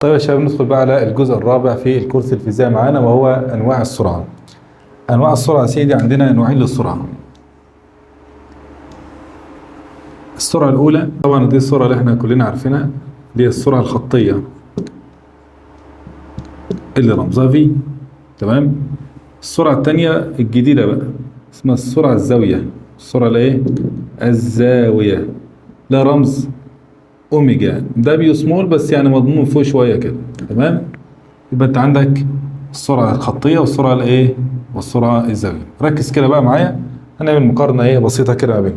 طيب يا شباب، ندخل بقى على الجزء الرابع في الكورس الفيزياء معانا، وهو انواع السرعه. انواع السرعه يا سيدي، عندنا نوعين للسرعه. السرعه الاولى طبعا دي السرعه اللي احنا كلنا عارفينها، دي السرعه الخطيه اللي رمزها في. تمام. السرعه الثانيه الجديده بقى اسمها السرعه الزاويه. السرعه الايه؟ الزاويه، لا رمز اوميجا، ده بيو سمول بس يعني مضمون فوق شويه كده. تمام. يبقى انت عندك السرعه الخطيه والسرعه الايه والسرعه الزاويه. ركز كده بقى معايا، هنعمل مقارنه ايه بسيطه كده ما بينهم.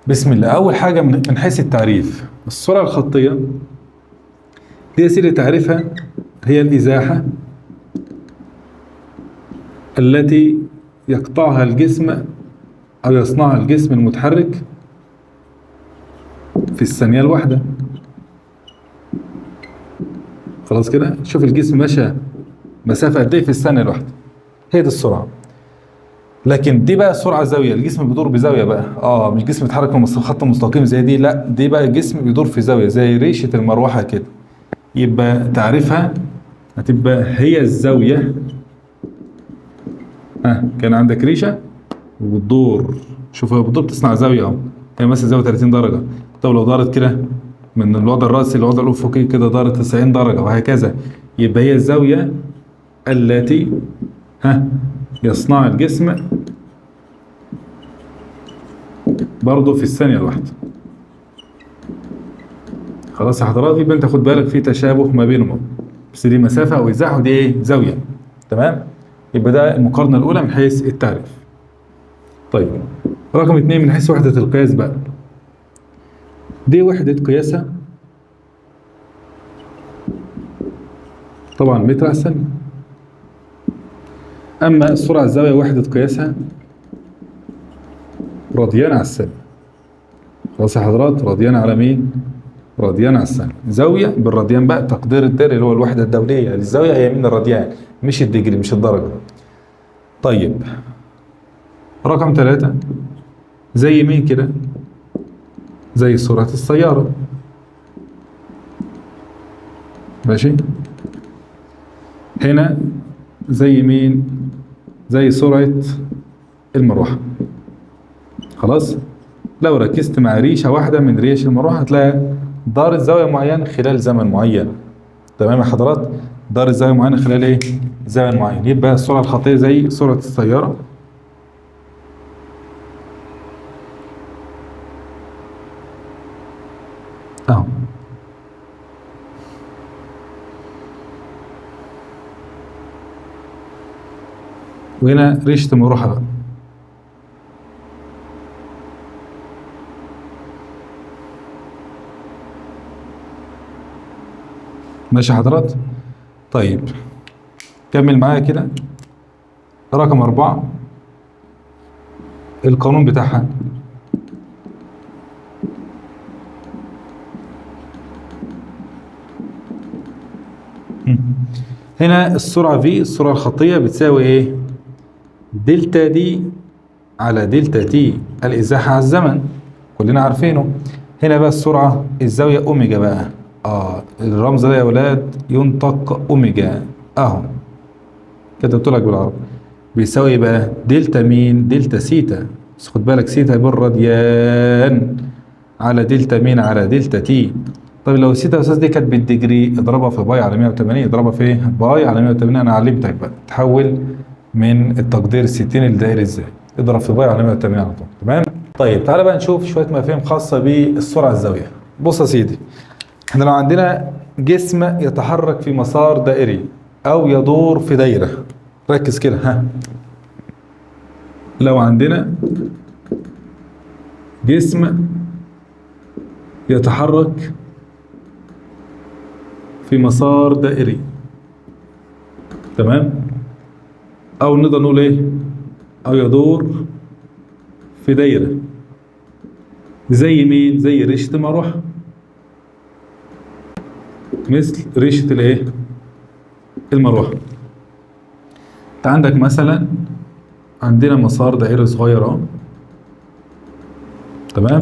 بسم الله. اول حاجه من حيث التعريف، السرعه الخطيه دي سيره تعريفها هي الازاحه التي يقطعها الجسم او يصنعها الجسم المتحرك في الثانيه الواحده. خلاص كده، شوف الجسم مشى مسافه قد ايه في الثانيه الواحده، هي دي السرعه. لكن دي بقى سرعه زاويه، الجسم بيدور بزاويه بقى، مش جسم بيتحرك في خط مستقيم زي دي، لا دي بقى الجسم بيدور في زاويه زي ريشه المروحه كده. يبقى تعريفها هتبقى هي الزاويه. كان عندك ريشه وبتدور، شوف هي بتدور تصنع زاويه اهو، هي مثلا زاويه 30 درجه. طب لو دارت كده من الوضع الراسي للوضع الافقي كده دارت 90 درجه وهكذا، يبقى هي الزاويه التي يصنع الجسم برضه في الثانيه الواحده. خلاص يا حضرات، يبقى انت خد بالك في تشابه ما بينهم، بس دي مسافه او ازاحه ودي ايه؟ زاويه. تمام. يبقى ده المقارنه الاولى من حيث التعريف. طيب، رقم 2 من حيث وحده القياس بقى، دي وحده قياسها طبعا متر على الثانيه. اما السرعه الزاويه وحده قياسها راديان على الثانيه. خلاص يا حضرات، راديان على مين؟ راديان على الثانيه. زاويه بالراديان بقى، تقدير الدري اللي هو الوحده الدوليه للزاويه هي من الراديان، مش الدجري، مش الدرجه. طيب، رقم 3 زي مين كده؟ زي سرعة السيارة. ماشي. هنا زي مين؟ زي سرعة المروحة. خلاص. لو ركزت مع ريشة واحدة من ريش المروحة هتلاقي دارت زاوية معينة خلال زمن معين. تمام يا حضرات؟ دارت زاوية معينة خلال ايه؟ زمن معين. يبقى السرعة الخطية زي سرعة السيارة. اهو. وهنا ريشة المروحة بقى. ماشي يا حضرات؟ طيب، كمل معايا كده. رقم 4 القانون بتاعها. هنا السرعة في السرعة الخطية بتساوي ايه؟ دلتا دي على دلتا تي، الإزاحة على الزمن، كلنا عارفينه. هنا بقى السرعة الزاوية أوميجا بقى. الرمز ده يا ولاد ينطق أوميجا أهو، كتبت لك بالعربي. بيساوي ايه بقى؟ دلتا مين؟ دلتا سيتا، بس خد بالك سيتا بالراديان على دلتا مين؟ على دلتا تي. طيب لو السيتا يا استاذ دي كانت بالديجري، اضربها في باي على 180، اضربها في ايه؟ باي على 180. انا علمتك بقى تحول من التقدير الستيني للدائري ازاي، اضرب في باي على 180 على طول. تمام. طيب تعالى بقى نشوف شويه مفاهيم خاصه بالسرعه الزاويه. بص يا سيدي، احنا لو عندنا جسم يتحرك في مسار دائري او يدور في دايره، ركز كده. لو عندنا جسم يتحرك في مسار دائري، تمام، او نقدر نقول ايه؟ او يدور في دايره، زي مين؟ زي ريشه المروحه، مثل ريشه الايه؟ المروحه. انت عندك مثلا عندنا مسار دائري صغير اهو، تمام،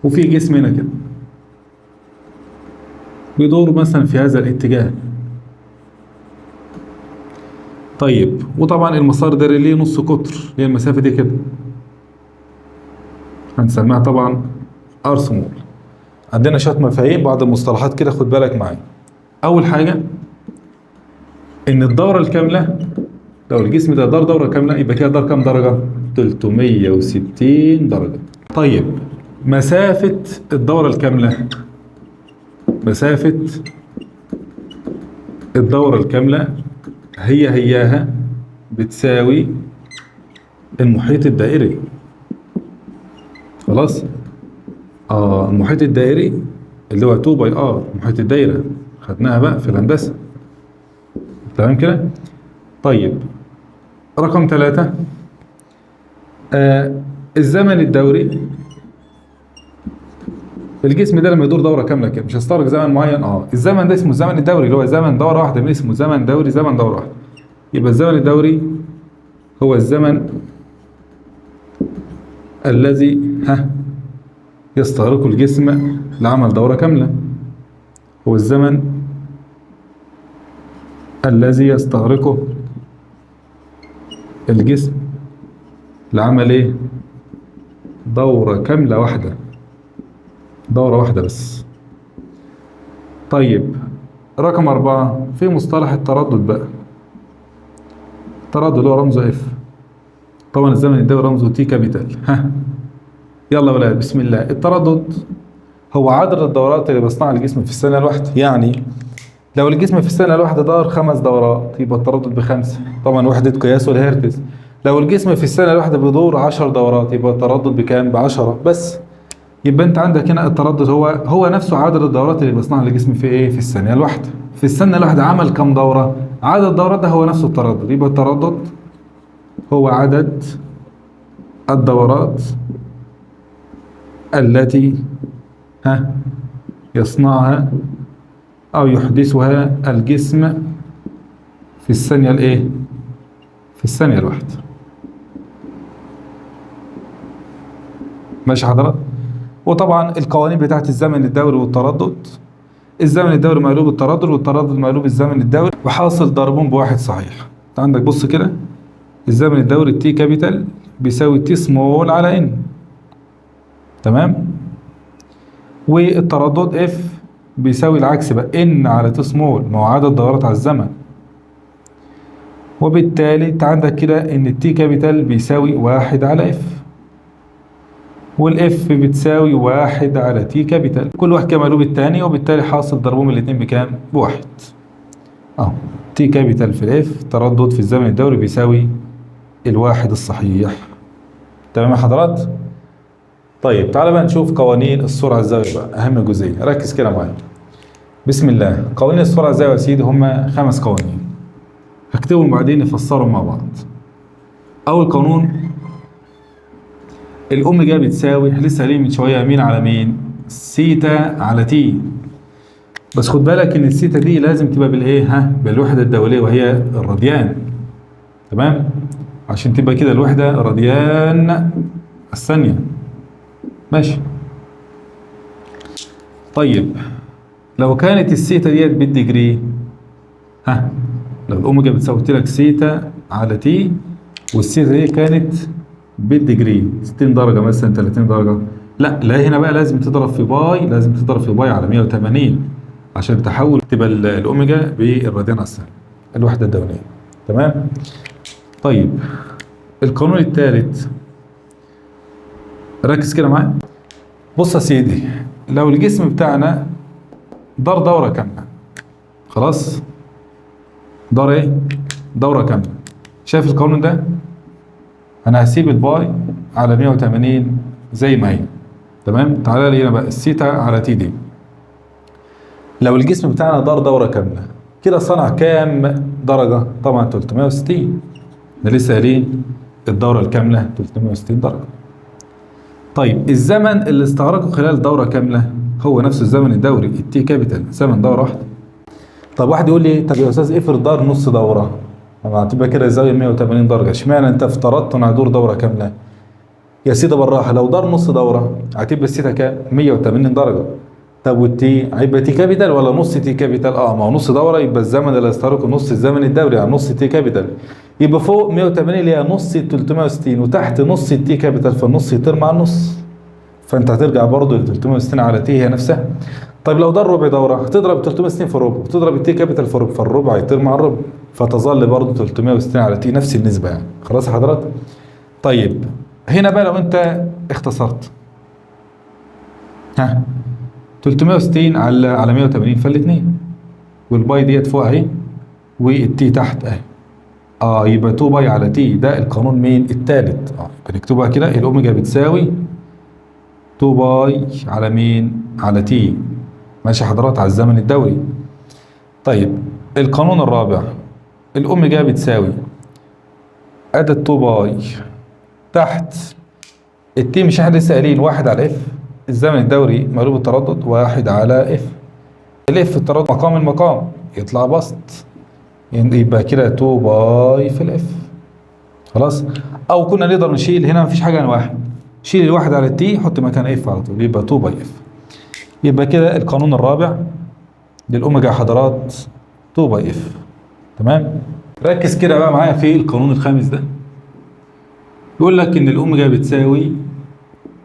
وفي جسم هنا كده. بيدور مثلا في هذا الاتجاه. طيب وطبعا المسار ده ليه نص قطر، هي المسافة دي كده هنسميها طبعا ارسمول. عندنا شوية مفاهيم بعض المصطلحات كده خد بالك معايا. أول حاجة إن الدورة الكاملة، لو الجسم ده دار دورة كاملة يبقى كده دار كام درجة؟ 360 درجة. طيب مسافة الدورة الكاملة، مسافة الدورة الكاملة هياها بتساوي المحيط الدائري. خلاص؟ المحيط الدائري اللي هو 2 باي ار محيط الدايرة، خدناها بقى في الهندسة. تمام كده؟ طيب رقم 3 الزمن الدوري. الجسم ده لما يدور دوره كامله كده مش هيستغرق زمن معين. الزمن ده اسمه الزمن الدوري، اللي هو زمن دوره واحده، من اسمه زمن دوري، زمن دوره واحده. يبقى الزمن الدوري هو الزمن الذي يستغرقه الجسم لعمل دوره كامله. هو الزمن الذي يستغرقه الجسم لعمل ايه؟ دوره كامله واحده، دوره واحده بس. طيب رقم 4 في مصطلح التردد بقى. التردد هو رمزه اف. طبعا الزمن الدوري رمزه تي كابيتال. يلا بلا بسم الله. التردد هو عدد الدورات اللي بيصنعها الجسم في الثانية الواحدة. يعني لو الجسم في الثانية الواحدة دار 5 دورات يبقى التردد ب5، طبعا وحدة قياسه الهرتز. لو الجسم في الثانية الواحدة بيدور 10 دورات يبقى التردد بكام؟ ب10 بس. يبقى انت عندك هنا التردد هو نفسه عدد الدورات اللي بيصنعها الجسم في ايه؟ في الثانية الواحدة. في الثانية الواحدة عمل كم دورة؟ عدد الدورات ده هو نفسه التردد. يبقى التردد هو عدد الدورات التي يصنعها أو يحدثها الجسم في الثانية الإيه؟ في الثانية الواحدة. ماشي حضرتك؟ وطبعا القوانين بتاعت الزمن الدوري والتردد، الزمن الدوري مقلوب التردد والتردد مقلوب الزمن الدوري وحاصل ضربهم بواحد صحيح. انت عندك بص كده، الزمن الدوري تي كابيتال بيساوي تي سمول على ان. تمام؟ والتردد اف بيساوي العكس بقى، ان على تي سمول، ما هو عدد دورات على الزمن. وبالتالي انت عندك كده ان التي كابيتال بيساوي 1 على اف، والاف بتساوي 1 على تي كابيتال، كل واحد كده مقلوب التاني، وبالتالي حاصل ضربهم الاثنين بكام؟ بواحد. تي كابيتال في الاف تردد في الزمن الدوري بيساوي الواحد الصحيح. تمام يا حضرات؟ طيب تعالى بقى نشوف قوانين السرعة الزاوية بقى، أهم جزئية، ركز كده معايا. بسم الله. قوانين السرعة الزاوية يا سيدي هم 5 قوانين، هكتبهم بعدين نفسرهم مع بعض. أول قانون الأوميجا بتساوي، لسه قايلين من شوية مين على مين؟ سيتا على تي. بس خد بالك إن السيتا دي لازم تبقى بالإيه؟ بالوحدة الدولية وهي الراديان. تمام؟ عشان تبقى كده الوحدة راديان الثانية. ماشي. طيب لو كانت السيتا ديت بالديجري، لو الاوميجا بتساوي قلت لك سيتا على تي، والسيتا دي كانت بالديجري 60 درجة مثلا 30 درجة، لا هنا بقى لازم تضرب في باي، لازم تضرب في باي على 180 عشان تحول تبقى الاوميجا بالراديان على الثانية الوحدة الدولية. تمام؟ طيب القانون الثالث، ركز كده معايا. بص يا سيدي، لو الجسم بتاعنا دار دورة كاملة، خلاص دار ايه؟ دورة كاملة. شايف القانون ده؟ انا هسيب الباي على 180 زي ما هي. تمام؟ تعالى لي هنا بقى السيتا على تي دي. لو الجسم بتاعنا دار دورة كاملة كده صنع كام درجة؟ طبعا 360. احنا لسه قايلين الدورة الكاملة 360 درجة. طيب الزمن اللي استغرقه خلال دورة كاملة هو نفس الزمن الدوري التي كابيتال، زمن دورة واحدة. طب واحد يقول لي طب يا استاذ افرض دار نص دورة، هتبقى كده الزاوية 180 درجة، اشمعنى انت افترضت انها دور دورة كاملة؟ يا سيدي بالراحة، لو دار نص دورة هتبقى السيتا كام؟ 180 درجة. طب والتي هيبقى تي كابيتال ولا نص تي كابيتال؟ ما هو نص دوره، يبقى الزمن اللي هيستغرقه نص الزمن الدوري، يعني نص تي كابيتال. يبقى فوق 180 اللي هي نص 360 وتحت نص التي كابيتال، فالنص يطير مع النص، فانت هترجع برضه ل 360 على تي هي نفسها. طيب لو ده الربع دوره هتضرب 360 في ربع وتضرب التي كابيتال في ربع، فالربع يطير مع الربع، فتظل برضه 360 على تي نفس النسبه يعني. خلاص يا حضرات؟ طيب هنا بقى لو انت اختصرت، ها 360 على 180 فالاثنين، والباي ديت فوق اهي والتي تحت اهي. يبقى 2 باي على تي، ده القانون مين؟ الثالث. بنكتبها كده، الاوميجا بتساوي 2 باي على مين؟ على تي. ماشي حضرات على الزمن الدوري. طيب القانون الرابع، الاوميجا بتساوي ادي 2 باي تحت التي، مش احنا لسه قايلين 1 على اف الزمن الدوري مقلوب التردد، 1 على اف الاف التردد مقام المقام يطلع بسط، يبقى كده 2 باي في الاف. خلاص؟ او كنا نقدر نشيل هنا، مفيش حاجه عن واحد، شيل الواحد على التي حط مكان اف على طول، يبقى 2 باي اف. يبقى كده القانون الرابع للاوميجا حضرات 2 باي اف. تمام؟ ركز كده بقى معايا في القانون الخامس ده، يقول لك ان الاوميجا بتساوي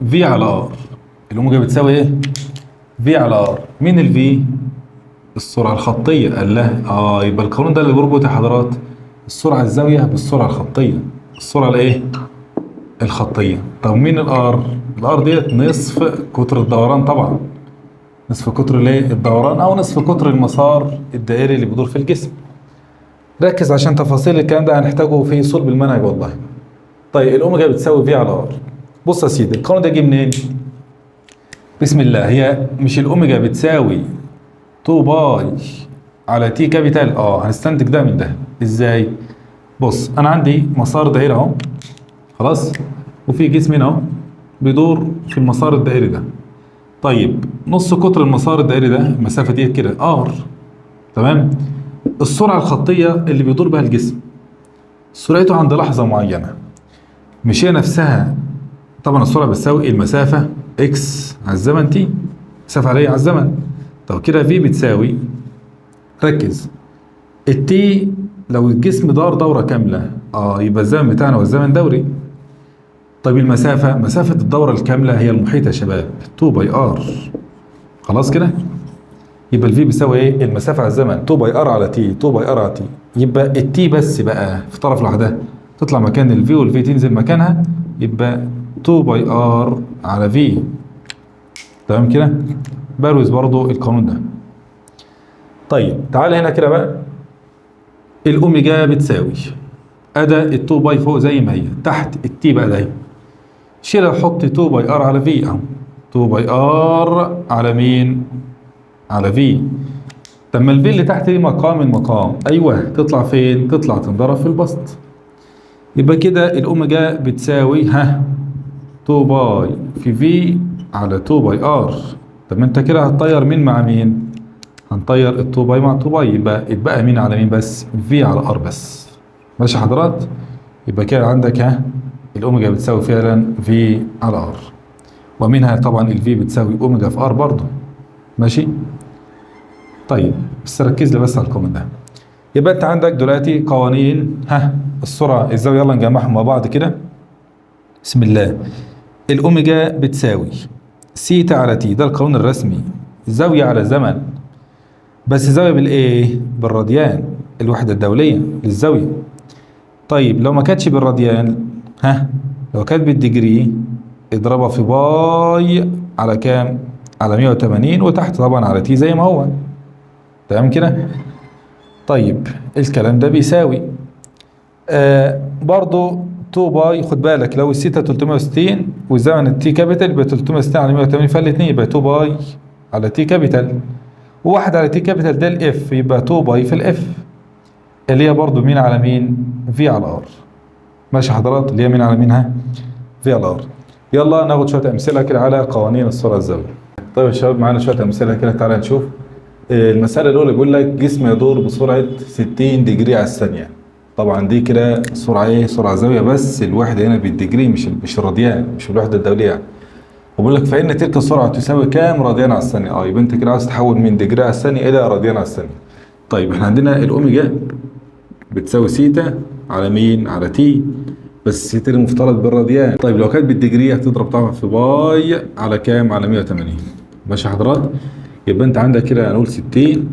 في على ار. الاوميجا بتساوي ايه؟ في على ار. مين الفي؟ السرعه الخطيه. قال لها يبقى القانون ده اللي بيربط يا حضرات السرعه الزاويه بالسرعه الخطيه، السرعه الايه؟ الخطيه. طب مين الار؟ الار ديت نصف قطر الدوران طبعا، نصف قطر الايه؟ الدوران، او نصف قطر المسار الدائري اللي بيدور في الجسم. ركز عشان تفاصيل الكلام ده هنحتاجه في صلب المنهج والله. طيب الاوميجا بتساوي في على ار. بص يا سيدي القانون ده جه منين؟ بسم الله. هي مش الاوميجا بتساوي 2 باي على تي كابيتال؟ هنستنتج ده من ده. ازاي؟ بص انا عندي مسار دائري اهو، خلاص، وفي جسم هنا اهو بيدور في المسار الدائري ده. طيب نص قطر المسار الدائري ده المسافه ديت كده ار. تمام؟ السرعه الخطيه اللي بيدور بها الجسم سرعته عند لحظه معينه، مش هي نفسها طبعا السرعه بتساوي المسافه اكس على الزمن تي، مسافه على ايه؟ على الزمن. طب كده في بتساوي، ركز، التي لو الجسم دار دوره كامله يبقى الزمن بتاعنا هو الزمن دوري. طيب المسافه، مسافه الدوره الكامله هي المحيط يا شباب 2 باي ار. خلاص كده؟ يبقى الفي بيساوي ايه؟ المسافه على الزمن 2 باي ار على تي، 2 باي ار على تي. يبقى التي بس بقى في طرف لوحدها تطلع مكان الفي والفي تنزل مكانها، يبقى 2 باي ار على في. تمام كده؟ بروز برضو القانون ده. طيب تعال هنا كده بقى، الاوميجا بتساوي ادى ال 2 باي فوق زي ما هي، تحت التي بقى ده شيلها وحط 2 باي ار على في اهو، 2 باي ار على مين؟ على في. طب ما الفي اللي تحت دي مقام المقام، ايوه تطلع فين؟ تطلع تنضرب في البسط. يبقى كده الاوميجا بتساوي 2 باي في على 2 باي ار. طب ما انت كده هتطير مين مع مين؟ هنطير ال 2 باي مع 2 باي، يبقى اتبقى مين على مين بس؟ في على ار بس. ماشي حضرات؟ يبقى كده عندك الاوميجا بتساوي فعلا في على ار، ومنها طبعا الفي بتساوي اوميجا في ار برضه. ماشي؟ طيب بس ركز لي بس على القانون ده. يبقى انت عندك دلوقتي قوانين السرعه الزاويه، يلا نجمعهم مع بعض كده. بسم الله. الاوميجا بتساوي سيتا على تي، ده القانون الرسمي، زاويه على زمن، بس زاويه بالايه؟ بالراديان، الوحده الدوليه للزاويه. طيب لو ما كانتش بالراديان، لو كانت بالديجري اضربها في باي على كام؟ على 180، وتحت طبعا على تي زي ما هو. تمام كده؟ طيب الكلام ده بيساوي برضو 2 باي، خد بالك لو السيتا 360 والزمن التي كابيتال يبقى 360 على 180 فالاثنين يبقى 2 باي على تي كابيتال، وواحد على تي كابيتال ده الاف، يبقى 2 باي في الاف اللي هي برضو مين على مين؟ في على ار. ماشي حضرات؟ اللي هي مين على مين؟ في على ار. يلا ناخد شويه امثله كده على قوانين السرعه الزاويه. طيب يا شباب معانا شويه امثله كده، تعالى نشوف. المسألة الأولى بيقول لك جسم يدور بسرعة 60 ديجري على الثانية. طبعا دي كده سرعة إيه؟ سرعة زاوية، بس الوحدة هنا بالديجري مش الراديان، مش الوحدة الدولية يعني. وبقول لك فإن تلك السرعة تساوي كام راديان على الثانية. يبقى انت كده عايز تحول من دجري على الثانية إلى راديان على الثانية. طيب احنا عندنا الأوميجا بتساوي سيتا على مين؟ على تي، بس سيتا المفترض بالراديان. طيب لو كانت بالدجري هتضرب طبعا في باي على كام؟ على 180. ماشي يا حضرات؟ يبقى انت عندك كده هنقول 60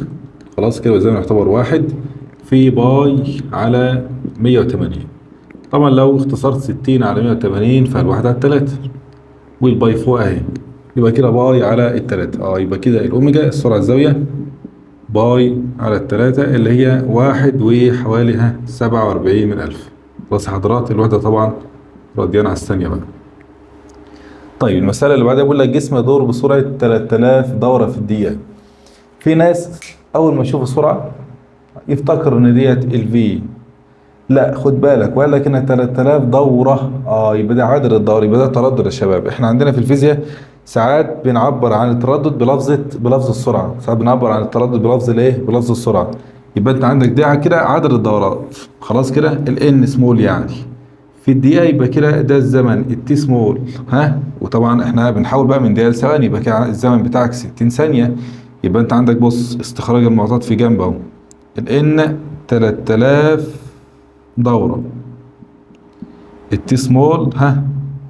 خلاص كده، وزي ما نعتبر واحد في باي على 180. طبعا لو اختصرت 60 على 180 فالواحد على 3 والباي فوق اهي، يبقى كده باي على التلاتة. يبقى كده الأوميجا السرعة الزاوية باي على التلاتة اللي هي واحد وحوالي 47 من ألف. خلاص يا حضرات، الوحدة طبعا راديان على الثانية بقى. طيب المسألة اللي بعدها بيقول لك جسم يدور بسرعة 3000 دورة في الدقيقة. في ناس أول ما يشوف السرعة يفتكر إن ديت الفي، لا خد بالك، وقال لك ان 3000 دوره. يبقى ده عدد الدور، يبقى ده تردد يا شباب. احنا عندنا في الفيزياء ساعات بنعبر عن التردد بلفظ السرعه، ساعات بنعبر عن التردد بلفظ الايه؟ بلفظ السرعه. يبقى انت عندك ده كده عدد الدورات، خلاص كده الان سمول يعني في الدقيقه، يبقى كده ده الزمن التي سمول. وطبعا احنا بنحول بقى من دقيقه لثواني، يبقى كده الزمن بتاعك 60 ثانيه. يبقى انت عندك بص استخراج المعطيات في جنب اهو، الان 3000 دورة، التي سمول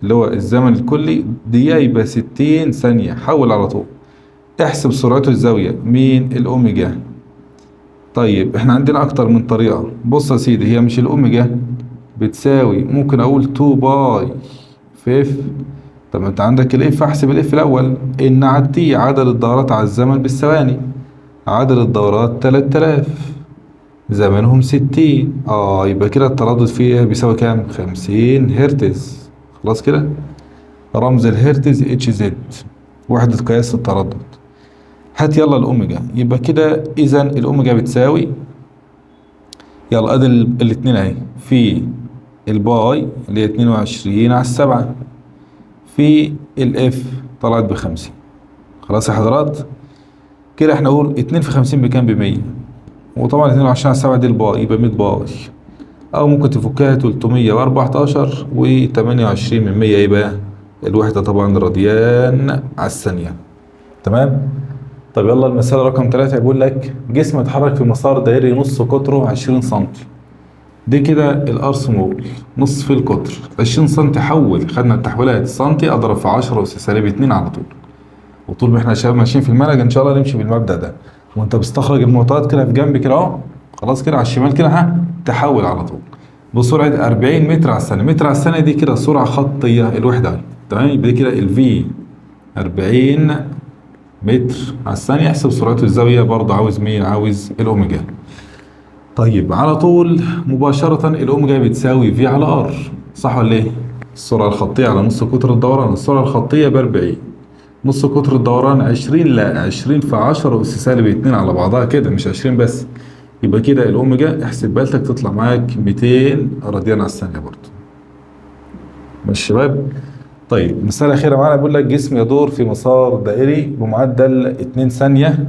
اللي هو الزمن الكلي دقيقة يبقى 60 ثانية. حول على طول، احسب سرعته الزاوية مين؟ الأوميجا. طيب احنا عندنا أكتر من طريقة. بص يا سيدي، هي مش الأوميجا بتساوي، ممكن أقول 2 باي في اف. طب انت عندك الاف، احسب الاف الأول. ان على التي عدد الدورات على الزمن بالثواني، عدد الدورات 3000 زمنهم 60. يبقى كده التردد فيها بيساوي كام؟ 50 هرتز. خلاص كده رمز الهرتز اتش زد، وحدة قياس التردد. هات يلا الأوميجا. يبقى كده إذا الأوميجا بتساوي، يلا أدي الاتنين أهي، في الباي اللي هي 22 على السبعة، في الإف طلعت ب50. خلاص يا حضرات كده احنا نقول 2 في 50 بكام؟ ب100. وطبعا 22 على 7 دي الباي، يبقى 100 باي. أو ممكن تفكها 314 و28 من 100، يبقى الوحدة طبعا راديان على الثانية. تمام؟ طب يلا المسألة رقم 3 بيقول لك جسم اتحرك في مسار دائري نص قطره 20 سم. دي كده الار سمول نص في القطر 20 سم. حول، خدنا التحويلات، سنتي اضرب في 10 اس سالب 2 على طول. وطول ما احنا شباب ماشيين في المنهج ان شاء الله نمشي بالمبدأ ده، وانت بتستخرج المعطيات كده في جنب كده اهو. خلاص كده على الشمال كده تحول على طول بسرعة 40 متر على الثانية. متر على الثانية دي كده سرعة خطية الوحدة. تمام؟ يبقى كده الفي 40 متر على الثانية. احسب سرعته الزاوية برضه، عاوز مين؟ عاوز الأوميجا. طيب على طول مباشرة الأوميجا بتساوي في على ار، صح ولا ايه؟ السرعة الخطية على نص قطر الدوران، السرعة الخطية ب40، نص قطر الدوران 20، لا 20 في 10 أس سالب 2 على بعضها كده، مش 20 بس. يبقى كده الأوميجا احسب بالتك تطلع معاك 200 راديان على الثانية برضه. ماشي شباب؟ طيب مسألة أخيرة معانا بيقول لك جسم يدور في مسار دائري بمعدل 2 ثانية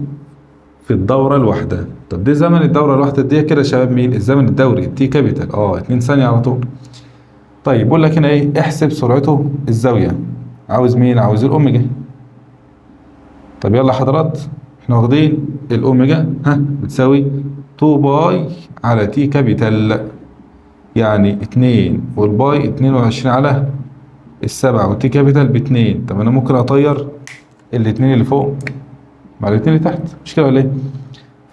في الدورة الواحدة. طب دي زمن الدورة الواحدة دي كده يا شباب مين؟ الزمن الدوري التي كابيتال 2 ثانية على طول. طيب بيقول لك هنا ايه؟ احسب سرعته الزاوية. عاوز مين؟ عاوز الأوميجا. طب يلا حضرات، احنا واخدين الأوميجا بتساوي 2 باي على تي كابيتال، يعني 2 والباي 22 على السبعة، والتي كابيتال ب2. طب انا ممكن اطير الاتنين اللي فوق مع الاتنين اللي تحت، مش كده ولا ايه؟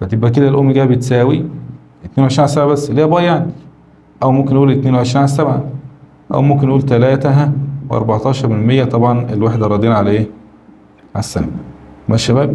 فتبقى كده الاوميجا بتساوي 22 على 7 بس اللي هي باي يعني، او ممكن نقول 22 على 7، او ممكن نقول 3 و14 من 100. طبعا الوحدة راضيين على ايه؟ على الثانية. ماشي يا شباب؟